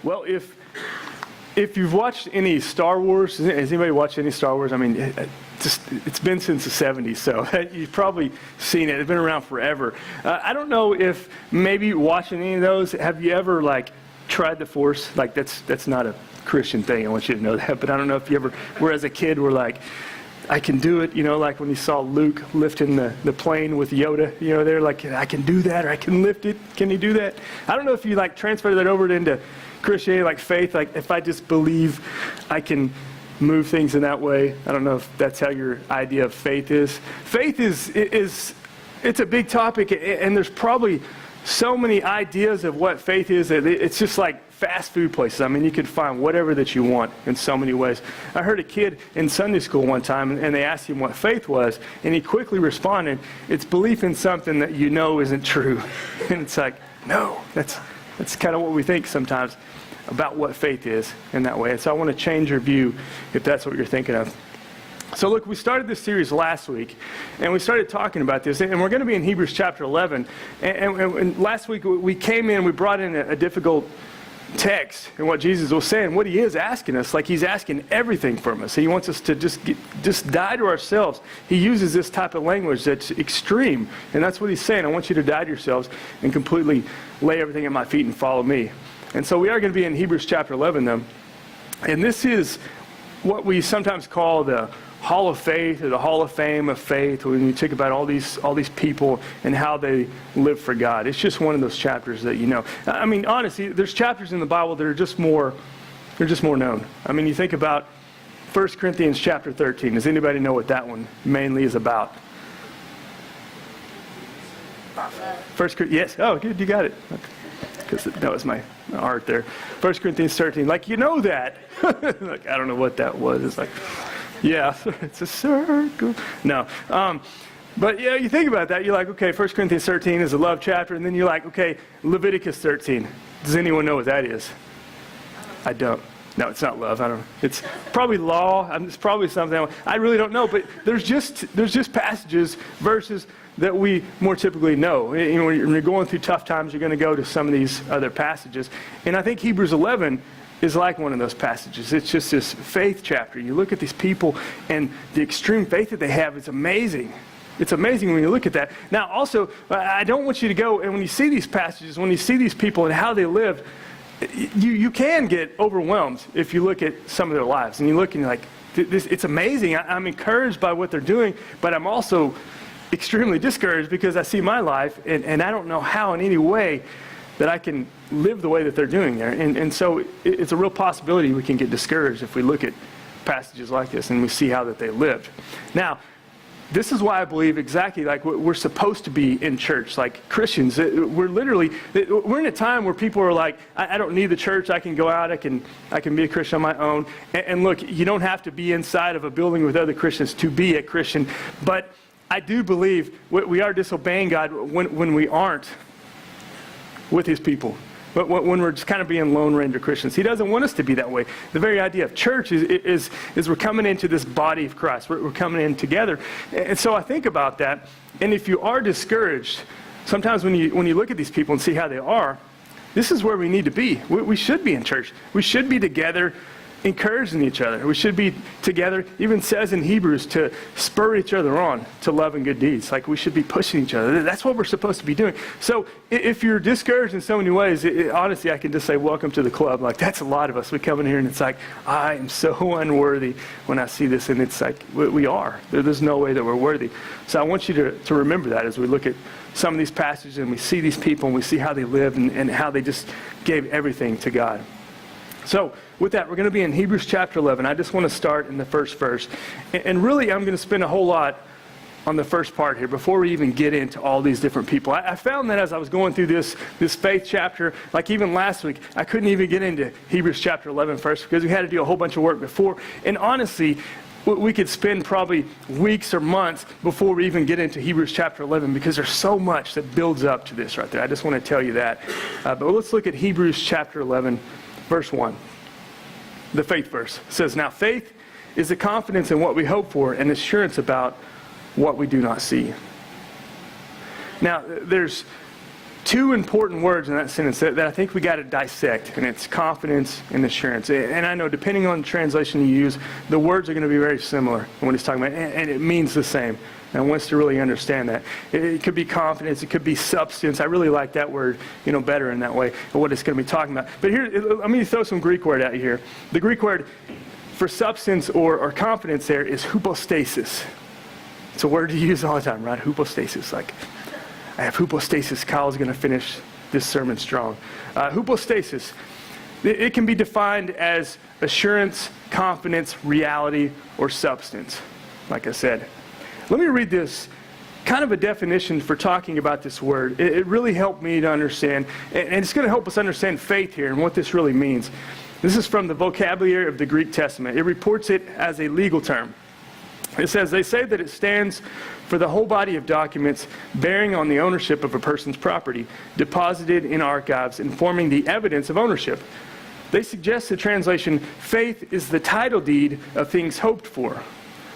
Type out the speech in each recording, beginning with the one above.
Well, if you've watched any Star Wars, has anybody watched any Star Wars? I mean, it's been since the 70s, so you've probably seen it. It's been around forever. I don't know if maybe watching any of those, have you ever tried the Force? That's not a Christian thing, I want you to know that, but I don't know if you ever were as a kid were I can do it, like when you saw Luke lifting the plane with Yoda, they're like, I can do that, or I can lift it. Can you do that? I don't know if you transfer that over into Christianity, faith, if I just believe I can move things in that way. I don't know if that's how your idea of faith is. Faith it's a big topic, and there's probably so many ideas of what faith is that it's just like fast food places. I mean, you can find whatever that you want in so many ways. I heard a kid in Sunday school one time, and they asked him what faith was, and he quickly responded, it's belief in something that you know isn't true. And it's like, no, that's kind of what we think sometimes about what faith is in that way. And so I want to change your view if that's what you're thinking of. So look, we started this series last week, and we started talking about this, and we're going to be in Hebrews chapter 11. And last week we came in, we brought in a difficult text and what Jesus was saying, what he is asking us, he's asking everything from us. He wants us to just die to ourselves. He uses this type of language that's extreme, and that's what he's saying. I want you to die to yourselves and completely lay everything at my feet and follow me. And so we are going to be in Hebrews chapter 11, though. And this is what we sometimes call the Hall of Faith, or the Hall of Fame of faith, when you think about all these people and how they live for God. It's just one of those chapters that I mean, honestly, there's chapters in the Bible that are just more known. I mean, you think about 1 Corinthians chapter 13. Does anybody know what that one mainly is about? Yes. Oh, good, you got it. Because that was my art there. 1 Corinthians 13. You know that. I don't know what that was. It's yeah, it's a circle. No. But you think about that. You're okay, 1 Corinthians 13 is a love chapter. And then you're okay, Leviticus 13. Does anyone know what that is? I don't. No, it's not love. I don't know. It's probably law. It's probably something. I really don't know. But there's just passages, verses that we more typically know. When you're going through tough times, you're going to go to some of these other passages. And I think Hebrews 11 is like one of those passages. It's just this faith chapter. You look at these people and the extreme faith that they have. It's amazing. It's amazing when you look at that. Now, also, I don't want you to go, and when you see these passages, when you see these people and how they live, you can get overwhelmed if you look at some of their lives. And you look and you're like, it's amazing. I'm encouraged by what they're doing, but I'm also extremely discouraged because I see my life, and I don't know how in any way that I can live the way that they're doing there. And so it's a real possibility we can get discouraged if we look at passages like this and we see how that they lived. Now, this is why I believe exactly we're supposed to be in church. Christians, we're in a time where people are I don't need the church. I can go out. I can be a Christian on my own. And look, you don't have to be inside of a building with other Christians to be a Christian. But I do believe we are disobeying God when we aren't with his people. But when we're just kind of being Lone Ranger Christians. He doesn't want us to be that way. The very idea of church is we're coming into this body of Christ. We're coming in together. And so I think about that. And if you are discouraged, sometimes when you look at these people and see how they are, this is where we need to be. We should be in church. We should be together, encouraging each other. We should be together, even says in Hebrews, to spur each other on to love and good deeds. We should be pushing each other. That's what we're supposed to be doing. So if you're discouraged in so many ways, honestly, I can just say, welcome to the club. That's a lot of us. We come in here and it's I am so unworthy when I see this. And it's we are. There's no way that we're worthy. So I want you to remember that as we look at some of these passages and we see these people and we see how they live and how they just gave everything to God. So with that, we're going to be in Hebrews chapter 11. I just want to start in the first verse. And really, I'm going to spend a whole lot on the first part here before we even get into all these different people. I found that as I was going through this faith chapter, even last week, I couldn't even get into Hebrews chapter 11 first because we had to do a whole bunch of work before. And honestly, we could spend probably weeks or months before we even get into Hebrews chapter 11 because there's so much that builds up to this right there. I just want to tell you that. But let's look at Hebrews chapter 11. Verse 1, the faith verse, says, now faith is the confidence in what we hope for and assurance about what we do not see. Now, there's two important words in that sentence that I think we got to dissect, and it's confidence and assurance. And I know depending on the translation you use, the words are going to be very similar in what he's talking about, and it means the same. And I want us to really understand that. It could be confidence, it could be substance. I really like that word, better in that way, of what it's going to be talking about. But here, let me throw some Greek word at you here. The Greek word for substance or confidence there is hypostasis. It's a word you use all the time, right? Hypostasis, like, I have hypostasis. Kyle's going to finish this sermon strong. Hypostasis, it can be defined as assurance, confidence, reality, or substance, like I said. Let me read this, kind of a definition for talking about this word. It really helped me to understand, and it's going to help us understand faith here and what this really means. This is from the vocabulary of the Greek Testament. It reports it as a legal term. It says, they say that it stands for the whole body of documents bearing on the ownership of a person's property, deposited in archives and forming the evidence of ownership. They suggest the translation, faith is the title deed of things hoped for.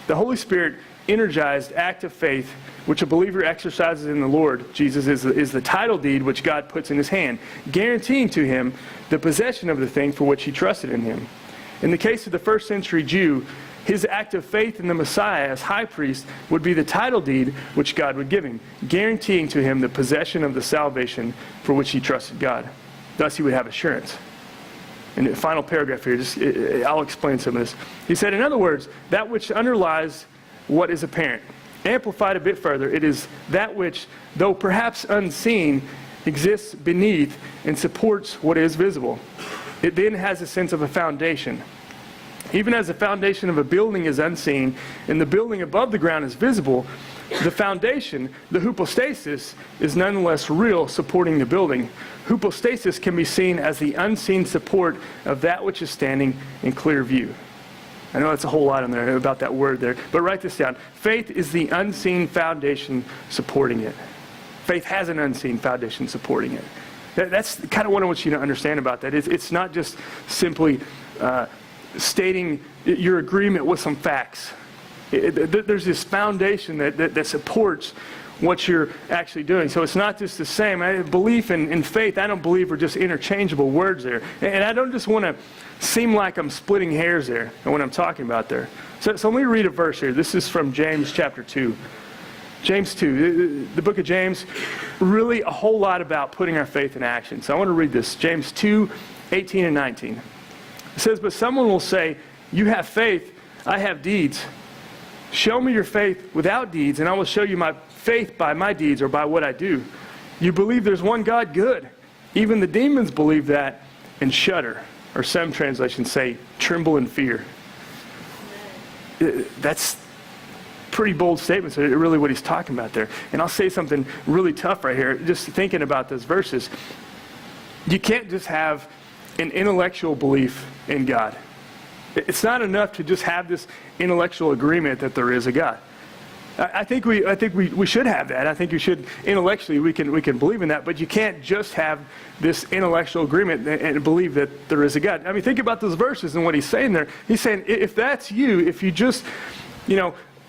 The Holy Spirit energized act of faith, which a believer exercises in the Lord Jesus, is the title deed which God puts in his hand, guaranteeing to him the possession of the thing for which he trusted in him. In the case of the first century Jew, his act of faith in the Messiah as high priest would be the title deed which God would give him, guaranteeing to him the possession of the salvation for which he trusted God. Thus he would have assurance. In the final paragraph here, I'll explain some of this. He said, in other words, that which underlies what is apparent. Amplified a bit further, it is that which, though perhaps unseen, exists beneath and supports what is visible. It then has a sense of a foundation. Even as the foundation of a building is unseen and the building above the ground is visible, the foundation, the hypostasis, is nonetheless real, supporting the building. Hypostasis can be seen as the unseen support of that which is standing in clear view. I know that's a whole lot in there about that word there, but write this down. Faith is the unseen foundation supporting it. Faith has an unseen foundation supporting it. That's kind of what I want you to understand about that. It's not just simply stating your agreement with some facts. There's this foundation that supports what you're actually doing. So it's not just the same. Belief and faith, I don't believe, are just interchangeable words there. And I don't just want to seem like I'm splitting hairs there when I'm talking about there. So let me read a verse here. This is from James chapter 2. James 2, the book of James, really a whole lot about putting our faith in action. So I want to read this. James 2, 18 and 19. It says, but someone will say, you have faith, I have deeds. Show me your faith without deeds, and I will show you my faith by my deeds or by what I do. You believe there's one God? Good. Even the demons believe that and shudder. Or some translations say, tremble in fear. That's pretty bold statements, really what he's talking about there. And I'll say something really tough right here, just thinking about those verses. You can't just have an intellectual belief in God. It's not enough to just have this intellectual agreement that there is a God. I think we should have that. I think you should intellectually we can believe in that, but you can't just have this intellectual agreement and believe that there is a God. I mean, think about those verses and what he's saying there. He's saying if that's you, if you just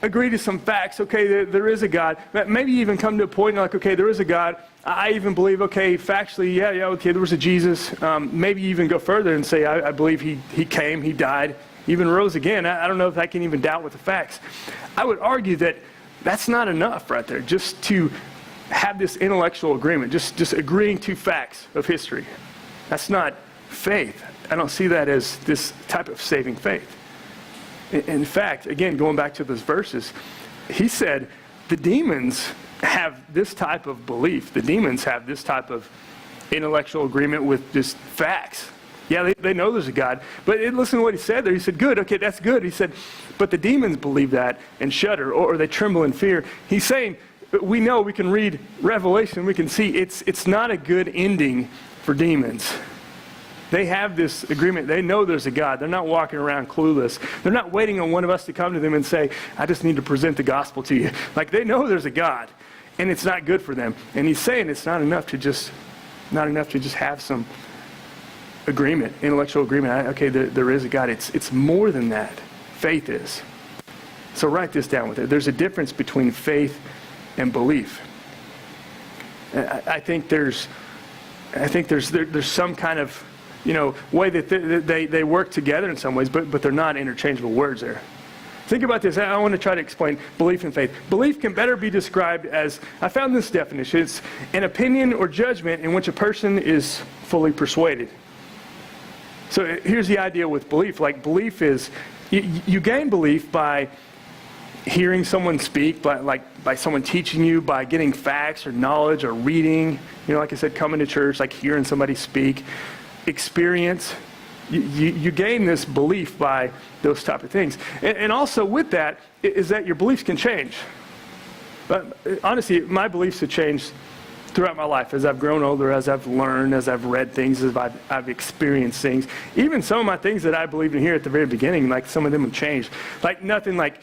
agree to some facts, okay, there is a God. Maybe even come to a point like, okay, there is a God. I even believe, okay, factually, yeah, okay, there was a Jesus. Maybe even go further and say, I believe he came, he died, even rose again. I don't know if I can even doubt with the facts. I would argue that that's not enough right there, just to have this intellectual agreement, just agreeing to facts of history. That's not faith. I don't see that as this type of saving faith. In fact, again, going back to those verses, he said the demons have this type of belief. The demons have this type of intellectual agreement with just facts. Yeah, they know there's a God. But listen to what he said there. He said, good, okay, that's good. He said, but the demons believe that and shudder, or they tremble in fear. He's saying, we know, we can read Revelation, we can see it's not a good ending for demons. They have this agreement. They know there's a God. They're not walking around clueless. They're not waiting on one of us to come to them and say, I just need to present the gospel to you. Like, they know there's a God, and it's not good for them. And he's saying it's not enough to just have some agreement, intellectual agreement. Okay, there is a God. It's more than that. Faith is. So write this down with it. There's a difference between faith and belief. I think there's some kind of, way that they work together in some ways, but they're not interchangeable words there. Think about this. I want to try to explain belief and faith. Belief can better be described as, I found this definition, it's an opinion or judgment in which a person is fully persuaded. So here's the idea with belief. Like, belief is, you gain belief by hearing someone speak, by someone teaching you, by getting facts or knowledge or reading, like I said, coming to church, like hearing somebody speak, experience. You gain this belief by those type of things. And also with that is that your beliefs can change. But honestly, my beliefs have changed throughout my life as I've grown older, as I've learned, as I've read things, as I've experienced things. Even some of my things that I believed in here at the very beginning, like some of them have changed. Like nothing like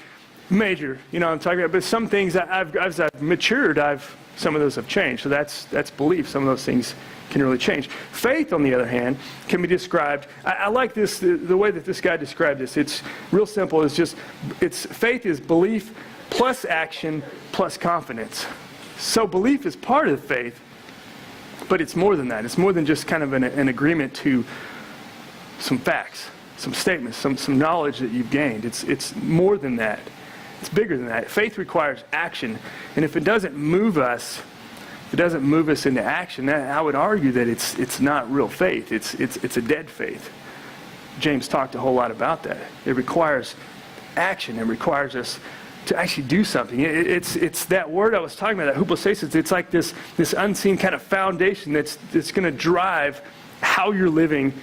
major, I'm talking about. But some things as I've matured, some of those have changed. So that's belief. Some of those things can really change. Faith, on the other hand, can be described. I like this, the way that this guy described this. It's real simple. Faith is belief plus action plus confidence. So belief is part of the faith, but it's more than that. It's more than just kind of an agreement to some facts, some statements, some knowledge that you've gained. It's more than that. It's bigger than that. Faith requires action, and if it doesn't move us into action, I would argue that it's not real faith. It's a dead faith. James talked a whole lot about that. It requires action. It requires us to actually do something. It's that word I was talking about, that hypostasis. It's like this unseen kind of foundation that's going to drive how you're living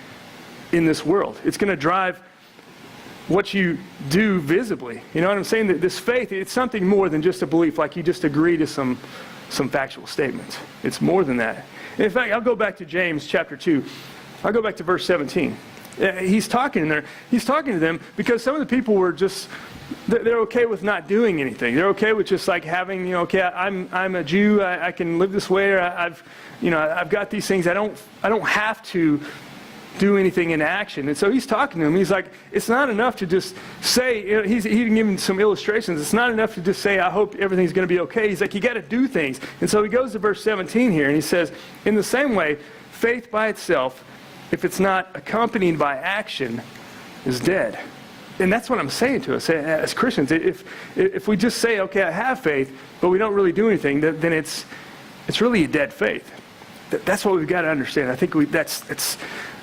in this world. It's going to drive what you do visibly. You know what I'm saying? That this faith, it's something more than just a belief, like you just agree to some factual statements. It's more than that. And in fact, I'll go back to James chapter 2. I'll go back to verse 17. He's talking in there. He's talking to them because some of the people were just, they're okay with not doing anything. They're okay with just like having, okay, I'm a Jew. I can live this way. Or I've got these things. I don't have to do anything in action. And so he's talking to them. He's like, it's not enough to just say, he's giving some illustrations. It's not enough to just say, I hope everything's going to be okay. He's like, you got to do things. And so he goes to verse 17 here, and he says, in the same way, faith by itself, if it's not accompanied by action, is dead. And that's what I'm saying to us as Christians. If we just say, okay, I have faith, but we don't really do anything, then it's really a dead faith. That's what we've got to understand. I think it's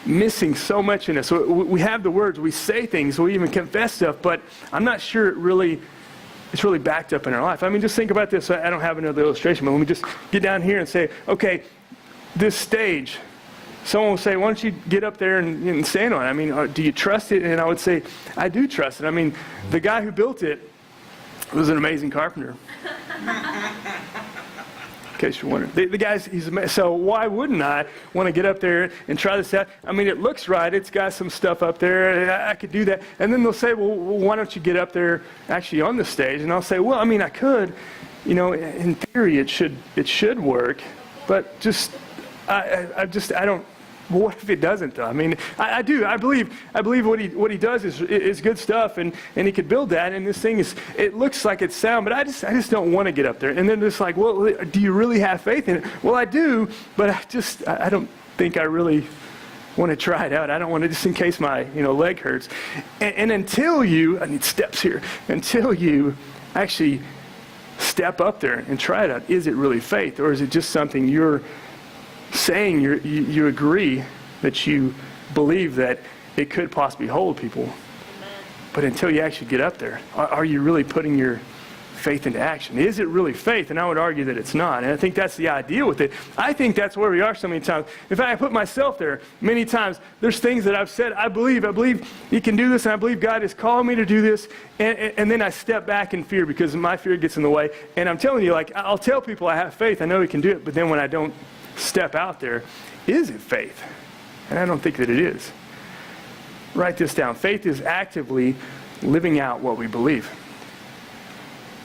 missing so much in us. So we have the words, we say things, we even confess stuff, but I'm not sure it's really backed up in our life. I mean, just think about this. I don't have another illustration, but let me just get down here and say, okay, this stage, someone will say, why don't you get up there and stand on it? I mean, do you trust it? And I would say, I do trust it. I mean, the guy who built it was an amazing carpenter. In case you're wondering. The guy's, so why wouldn't I want to get up there and try this out? I mean, it looks right. It's got some stuff up there. I could do that. And then they'll say, well, why don't you get up there actually on the stage? And I'll say, well, I mean, I could. In theory, it should work. But I don't. What if it doesn't, though? I mean, I do. I believe what he does is good stuff, and he could build that. And this thing it looks like it's sound, but I just don't want to get up there. And then it's like, well, do you really have faith in it? Well, I do, but I don't think I really want to try it out. I don't want to, just in case my leg hurts. And until I need steps here. Until you actually step up there and try it out, is it really faith, or is it just something you're saying you agree that you believe that it could possibly hold people? Amen. But until you actually get up there, are you really putting your faith into action? Is it really faith? And I would argue that it's not. And I think that's the idea with it. I think that's where we are so many times. In fact, I put myself there many times. There's things that I've said, I believe you can do this, and I believe God has called me to do this, and then I step back in fear because my fear gets in the way. And I'm telling you, like, I'll tell people I have faith, I know He can do it, but then when I don't step out there, is it faith? And I don't think that it is. Write this down. Faith is actively living out what we believe.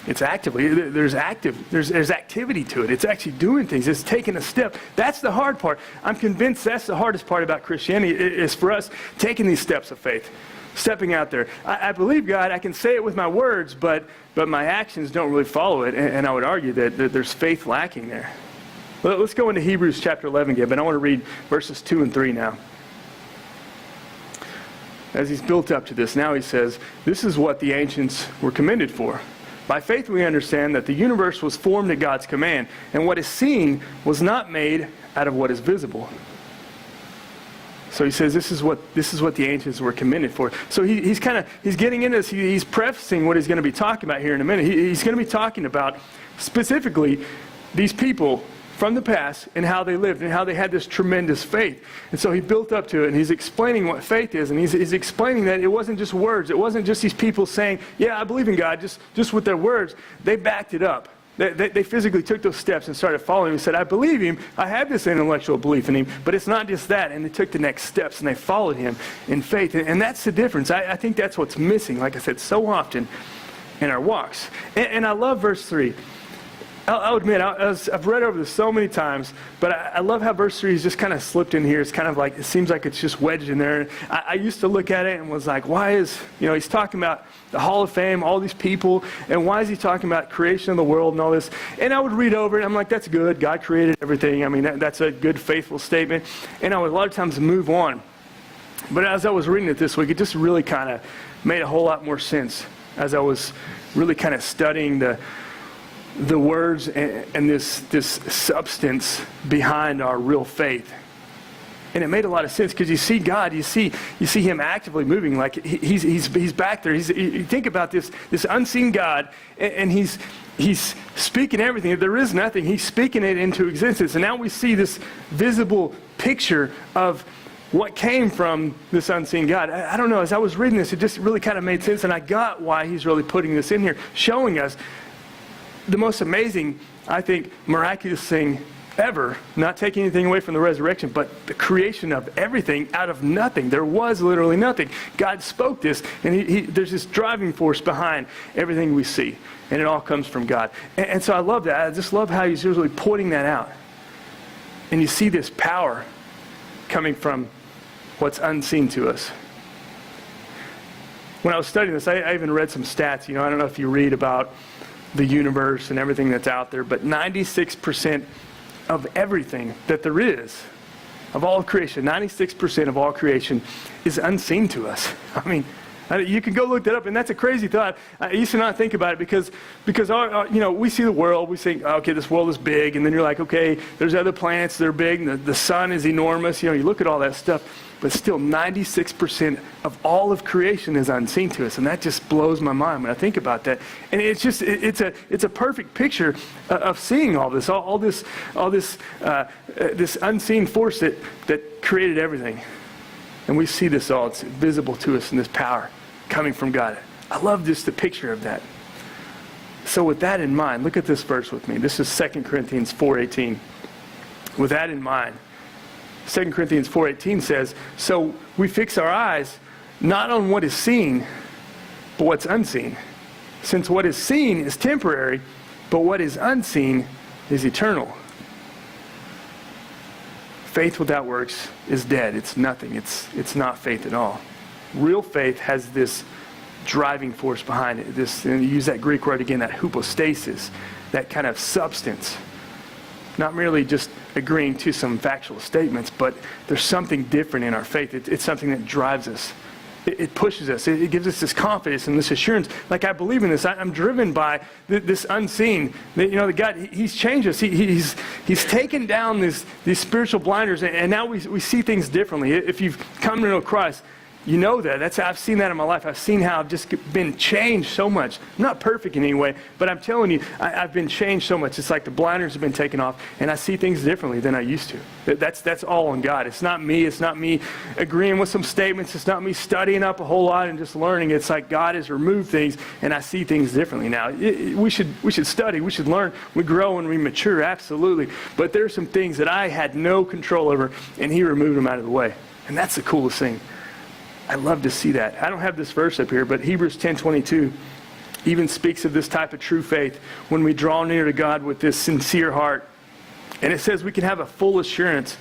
It's actively, there's activity to it. It's actually doing things. It's taking a step. That's the hard part. I'm convinced that's the hardest part about Christianity, is for us taking these steps of faith, stepping out there. I believe God. I can say it with my words, but my actions don't really follow it. And I would argue that there's faith lacking there. Let's go into Hebrews chapter 11 again, but I want to read verses 2 and 3 now. As he's built up to this, now he says, this is what the ancients were commended for. By faith we understand that the universe was formed at God's command, and what is seen was not made out of what is visible. So he says this is what the ancients were commended for. So he's getting into this. He's prefacing what he's going to be talking about here in a minute. He's going to be talking about specifically these people from the past and how they lived and how they had this tremendous faith. And so he built up to it, and he's explaining what faith is, and he's explaining that it wasn't just words. It wasn't just these people saying, yeah, I believe in God, just with their words. They backed it up. They physically took those steps and started following him. He said, I believe him. I have this intellectual belief in him. But it's not just that. And they took the next steps and they followed him in faith. And that's the difference. I think that's what's missing, like I said, so often in our walks. And I love verse 3. I'll admit, I've read over this so many times, but I love how verse 3 is just kind of slipped in here. It's kind of like, it seems like it's just wedged in there. I used to look at it and was like, why is, he's talking about the Hall of Fame, all these people, and why is he talking about creation of the world and all this? And I would read over it, and I'm like, that's good. God created everything. I mean, that's a good, faithful statement. And I would a lot of times move on. But as I was reading it this week, it just really kind of made a whole lot more sense as I was really kind of studying the words and this substance behind our real faith. And it made a lot of sense because you see God, you see him actively moving, like he's back there. You think about this unseen God, and he's speaking everything. There is nothing. He's speaking it into existence. And now we see this visible picture of what came from this unseen God. I don't know, as I was reading this, it just really kind of made sense, and I got why he's really putting this in here, showing us the most amazing, I think, miraculous thing ever, not taking anything away from the resurrection, but the creation of everything out of nothing. There was literally nothing. God spoke this, and there's this driving force behind everything we see, and it all comes from God. And so I love that. I just love how he's usually pointing that out. And you see this power coming from what's unseen to us. When I was studying this, I even read some stats. I don't know if you read about the universe and everything that's out there, but 96% of everything that there is, of all creation, 96% of all creation is unseen to us. I mean, you can go look that up, and that's a crazy thought. I used to not think about it because our we see the world, we think, okay, this world is big, and then you're like, okay, there's other planets that are big, and the sun is enormous. You look at all that stuff, but still 96% of all of creation is unseen to us, and that just blows my mind when I think about that. And it's a perfect picture of seeing all this, this unseen force that created everything. And we see this all. It's visible to us in this power coming from God. I love just the picture of that. So with that in mind, look at this verse with me. This is 2 Corinthians 4:18. With that in mind, 2 Corinthians 4:18 says, so we fix our eyes not on what is seen, but what's unseen. Since what is seen is temporary, but what is unseen is eternal. Faith without works is dead. It's nothing. It's not faith at all. Real faith has this driving force behind it. And you use that Greek word again, that hypostasis, that kind of substance. Not merely just agreeing to some factual statements, but there's something different in our faith. It's something that drives us. It pushes us. It gives us this confidence and this assurance. Like, I believe in this. I'm driven by this unseen. The God, he's changed us. He's taken down these spiritual blinders, and now we see things differently. If you've come to know Christ, you know that. I've seen that in my life. I've seen how I've just been changed so much. I'm not perfect in any way, but I'm telling you, I've been changed so much. It's like the blinders have been taken off, and I see things differently than I used to. That's all on God. It's not me. It's not me agreeing with some statements. It's not me studying up a whole lot and just learning. It's like God has removed things, and I see things differently now. We should study. We should learn. We grow and we mature, absolutely. But there's some things that I had no control over, and He removed them out of the way. And that's the coolest thing. I love to see that. I don't have this verse up here, but Hebrews 10:22 even speaks of this type of true faith when we draw near to God with this sincere heart. And it says we can have a full assurance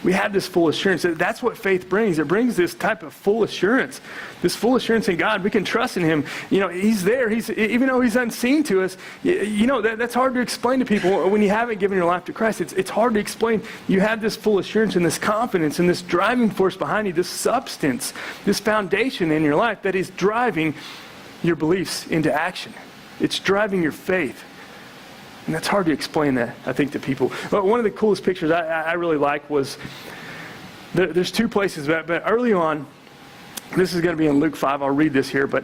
we have this full assurance. That's what faith brings. It brings this type of full assurance, this full assurance in God. We can trust in him. He's there. Even though he's unseen to us, that's hard to explain to people when you haven't given your life to Christ. It's hard to explain. You have this full assurance and this confidence and this driving force behind you, this substance, this foundation in your life that is driving your beliefs into action. It's driving your faith. And that's hard to explain that, I think, to people. But one of the coolest pictures I really like was, there's two places, but early on, this is going to be in Luke 5, I'll read this here, but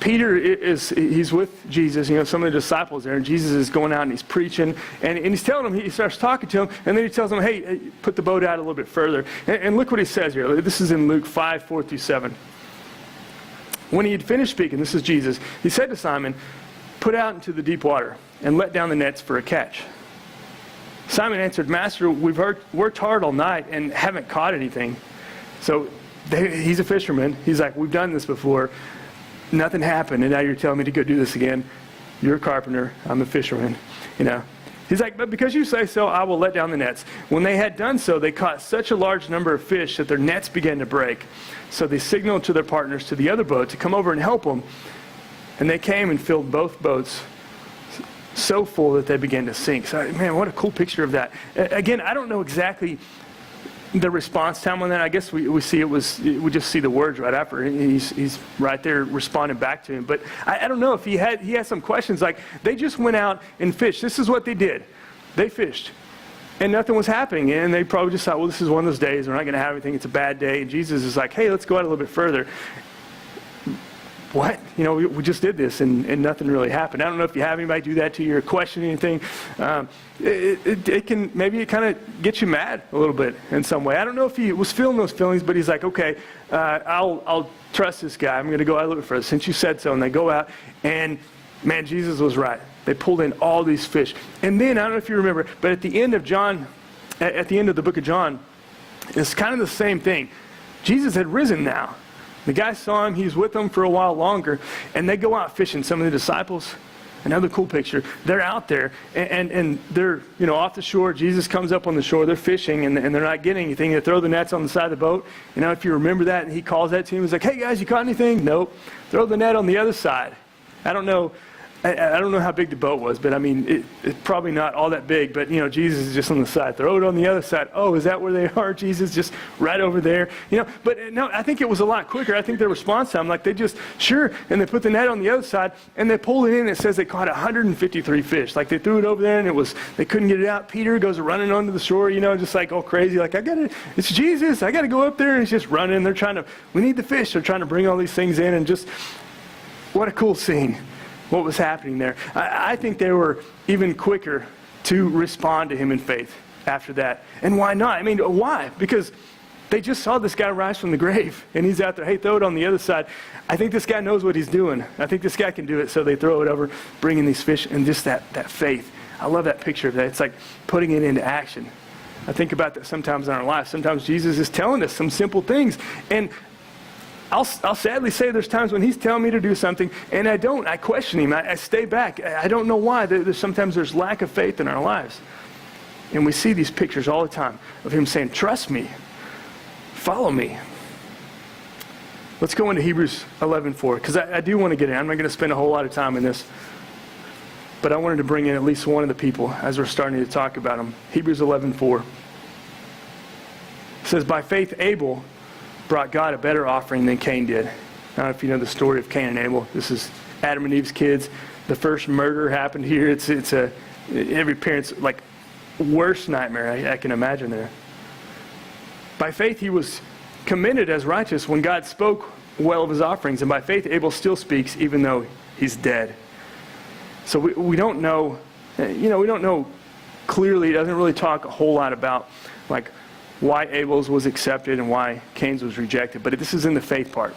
Peter he's with Jesus, some of the disciples there, and Jesus is going out and he's preaching, and he's telling them, he starts talking to them, and then he tells them, hey, put the boat out a little bit further. And look what he says here. This is in Luke 5, 4 through 7. When he had finished speaking, this is Jesus, he said to Simon, put out into the deep water and let down the nets for a catch. Simon answered, Master, we've worked hard all night and haven't caught anything. So he's a fisherman. He's like, we've done this before. Nothing happened, and now you're telling me to go do this again. You're a carpenter. I'm a fisherman. He's like, but because you say so, I will let down the nets. When they had done so, they caught such a large number of fish that their nets began to break. So they signaled to their partners to the other boat to come over and help them. And they came and filled both boats so full that they began to sink. So, man, what a cool picture of that. Again, I don't know exactly the response time on that. I guess we just see the words right after. He's right there responding back to him. But I don't know if he had some questions. Like, they just went out and fished. This is what they did. They fished. And nothing was happening. And they probably just thought, well, this is one of those days. We're not going to have anything. It's a bad day. And Jesus is like, hey, let's go out a little bit further. What? We just did this and nothing really happened. I don't know if you have anybody do that to you or question anything. It can, maybe it kind of gets you mad a little bit in some way. I don't know if he was feeling those feelings, but he's like, okay, I'll trust this guy. I'm going to go out a little bit further since you said so. And they go out, and man, Jesus was right. They pulled in all these fish. And then, I don't know if you remember, but at the end of the book of John, it's kind of the same thing. Jesus had risen now. The guy saw him. He's with them for a while longer. And they go out fishing. Some of the disciples, another cool picture, they're out there. And they're off the shore. Jesus comes up on the shore. They're fishing, and they're not getting anything. They throw the nets on the side of the boat. If you remember that, and he calls that to him. He's like, hey, guys, you caught anything? Nope. Throw the net on the other side. I don't know how big the boat was, but I mean, it's probably not all that big, but Jesus is just on the side. Throw it on the other side. Oh, is that where they are, Jesus? Just right over there. But no, I think it was a lot quicker. I think their response time, like they just, sure, and they put the net on the other side, and they pull it in, and it says they caught 153 fish. Like they threw it over there, and they couldn't get it out. Peter goes running onto the shore, just like all crazy, like, it's Jesus, I got to go up there, and he's just running. We need the fish. They're trying to bring all these things in, and just, what a cool scene. What was happening there. I think they were even quicker to respond to him in faith after that. And why not? I mean, why? Because they just saw this guy rise from the grave, and he's out there, hey, throw it on the other side. I think this guy knows what he's doing. I think this guy can do it, so they throw it over, bringing these fish, and just that faith. I love that picture of that. It's like putting it into action. I think about that sometimes in our life. Sometimes Jesus is telling us some simple things, and I'll sadly say there's times when he's telling me to do something, and I don't. I question him. I stay back. I don't know why. Sometimes there's lack of faith in our lives. And we see these pictures all the time of him saying, trust me. Follow me. Let's go into Hebrews 11:4, because I do want to get in. I'm not going to spend a whole lot of time in this. But I wanted to bring in at least one of the people as we're starting to talk about them. Hebrews 11:4. It says, by faith Abel brought God a better offering than Cain did. I don't know if you know the story of Cain and Abel. This is Adam and Eve's kids. The first murder happened here. It's every parent's worst nightmare I can imagine there. By faith he was commended as righteous when God spoke well of his offerings, and by faith Abel still speaks even though he's dead. So we don't know, we don't know clearly. It doesn't really talk a whole lot about why Abel's was accepted and why Cain's was rejected. But this is in the faith part.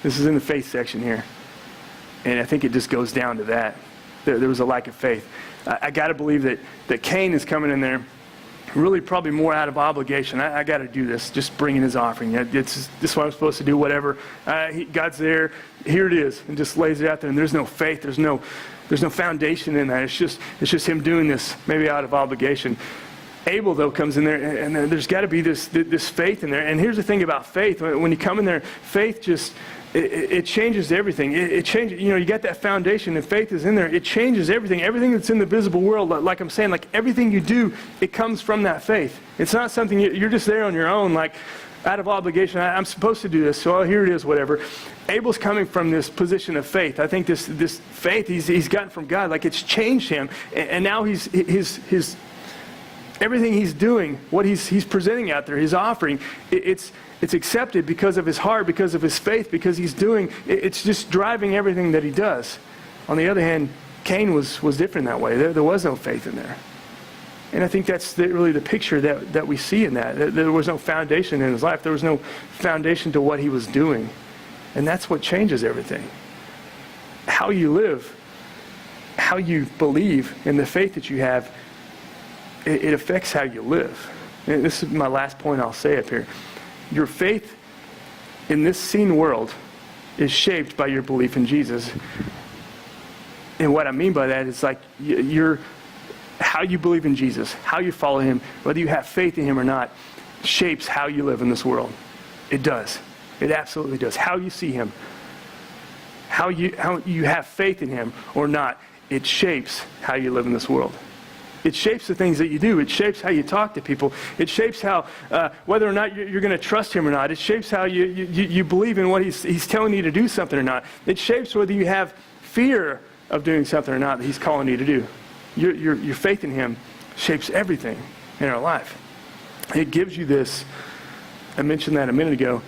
This is in the faith section here. And I think it just goes down to that. There was a lack of faith. I got to believe that Cain is coming in there really probably more out of obligation. I got to do this, just bringing his offering. This is what I'm supposed to do, whatever. God's there. Here it is. And just lays it out there. And there's no faith. There's no foundation in that. It's just him doing this maybe out of obligation. Abel, though, comes in there, and there's got to be this faith in there. And here's the thing about faith. When you come in there, faith just, it changes everything. It changes, you got that foundation, and faith is in there. It changes everything. Everything that's in the visible world, like I'm saying, like everything you do, it comes from that faith. It's not something, you're just there on your own, like out of obligation. I'm supposed to do this, so here it is, whatever. Abel's coming from this position of faith. I think this faith he's gotten from God, like it's changed him. And now his everything he's doing, what he's presenting out there, his offering, it's accepted because of his heart, because of his faith, because he's doing, it's just driving everything that he does. On the other hand, Cain was different that way. There was no faith in there. And I think that's really the picture that we see in that. There was no foundation in his life. There was no foundation to what he was doing. And that's what changes everything. How you live, how you believe, and the faith that you have, it affects how you live. And this is my last point I'll say up here. Your faith in this seen world is shaped by your belief in Jesus. And what I mean by that is like how you believe in Jesus, how you follow him, whether you have faith in him or not, shapes how you live in this world. It does. It absolutely does. How you see him, how you have faith in him or not, it shapes how you live in this world. It shapes the things that you do. It shapes how you talk to people. It shapes how, whether or not you're going to trust him or not. It shapes how you believe in what he's telling you to do something or not. It shapes whether you have fear of doing something or not that he's calling you to do. Your faith in him shapes everything in our life. It gives you this, I mentioned that a minute ago,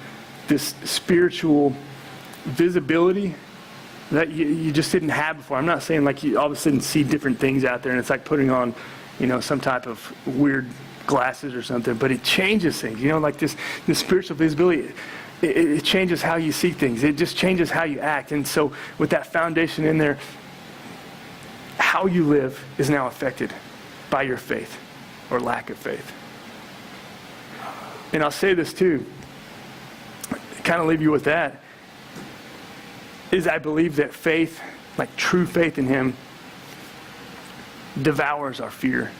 this spiritual visibility that you just didn't have before. I'm not saying like you all of a sudden see different things out there and it's like putting on, some type of weird glasses or something, but it changes things. Like this spiritual visibility, it changes how you see things. It just changes how you act. And so with that foundation in there, how you live is now affected by your faith or lack of faith. And I'll say this too, kind of leave you with that, is I believe that faith, like true faith in him, devours our fear.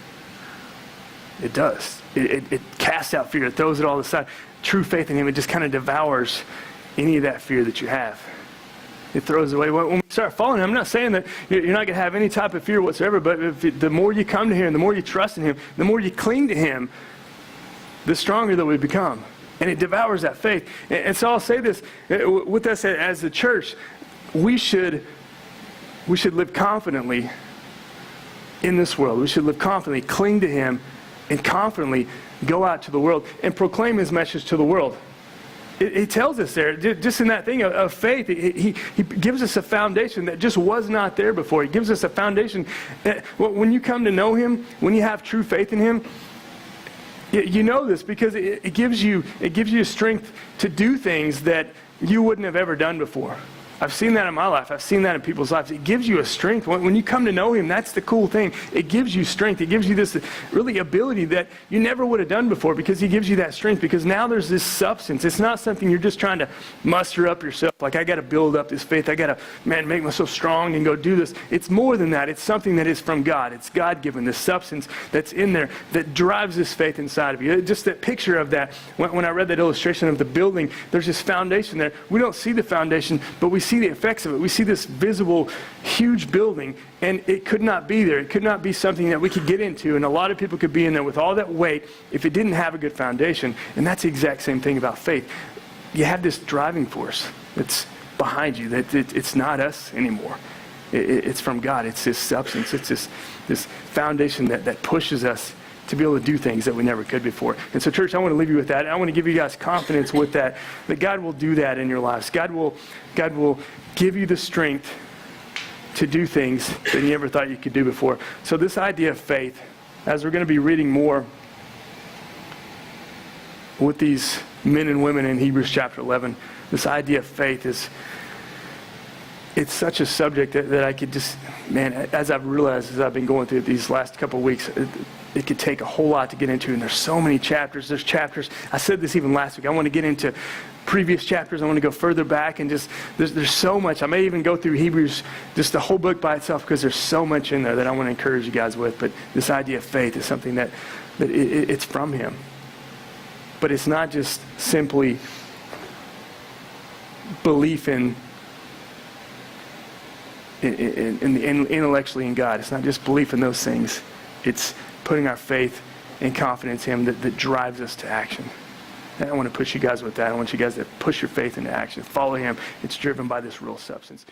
It does. It casts out fear. It throws it all aside. True faith in him, it just kind of devours any of that fear that you have. It throws away. When we start following him, I'm not saying that you're not going to have any type of fear whatsoever, but the more you come to him, the more you trust in him, the more you cling to him, the stronger that we become. And it devours that faith. And so I'll say this, with us as the church, we should live confidently in this world. We should live confidently, cling to him, and confidently go out to the world and proclaim his message to the world. He tells us there, just in that thing of faith, he gives us a foundation that just was not there before. He gives us a foundation. When you come to know him, when you have true faith in him, you know this because it gives you strength to do things that you wouldn't have ever done before. I've seen that in my life. I've seen that in people's lives. It gives you a strength. When you come to know him, that's the cool thing. It gives you strength. It gives you this really ability that you never would have done before because he gives you that strength because now there's this substance. It's not something you're just trying to muster up yourself. Like, I got to build up this faith. I got to, make myself strong and go do this. It's more than that. It's something that is from God. It's God-given, this substance that's in there that drives this faith inside of you. Just that picture of that. When I read that illustration of the building, there's this foundation there. We don't see the foundation, but we see the effects of it. We see this visible, huge building, and it could not be there. It could not be something that we could get into, and a lot of people could be in there with all that weight if it didn't have a good foundation. And that's the exact same thing about faith. You have this driving force that's behind you. That it's not us anymore. It's from God. It's this substance. It's this foundation that pushes us to be able to do things that we never could before. And so, church, I want to leave you with that. I want to give you guys confidence with that God will do that in your lives. God will give you the strength to do things that you never thought you could do before. So this idea of faith, as we're going to be reading more with these men and women in Hebrews chapter 11, this idea of faith is it's such a subject that I could just, man, as I've realized as I've been going through these last couple of weeks, it could take a whole lot to get into, and there's so many chapters. There's chapters, I said this even last week, I want to get into previous chapters. I want to go further back, and just, there's so much. I may even go through Hebrews, just the whole book by itself, because there's so much in there that I want to encourage you guys with. But this idea of faith is something that it's from Him. But it's not just simply belief intellectually in God. It's not just belief in those things. It's putting our faith and confidence in Him that drives us to action. And I want to push you guys with that. I want you guys to push your faith into action. Follow Him. It's driven by this real substance.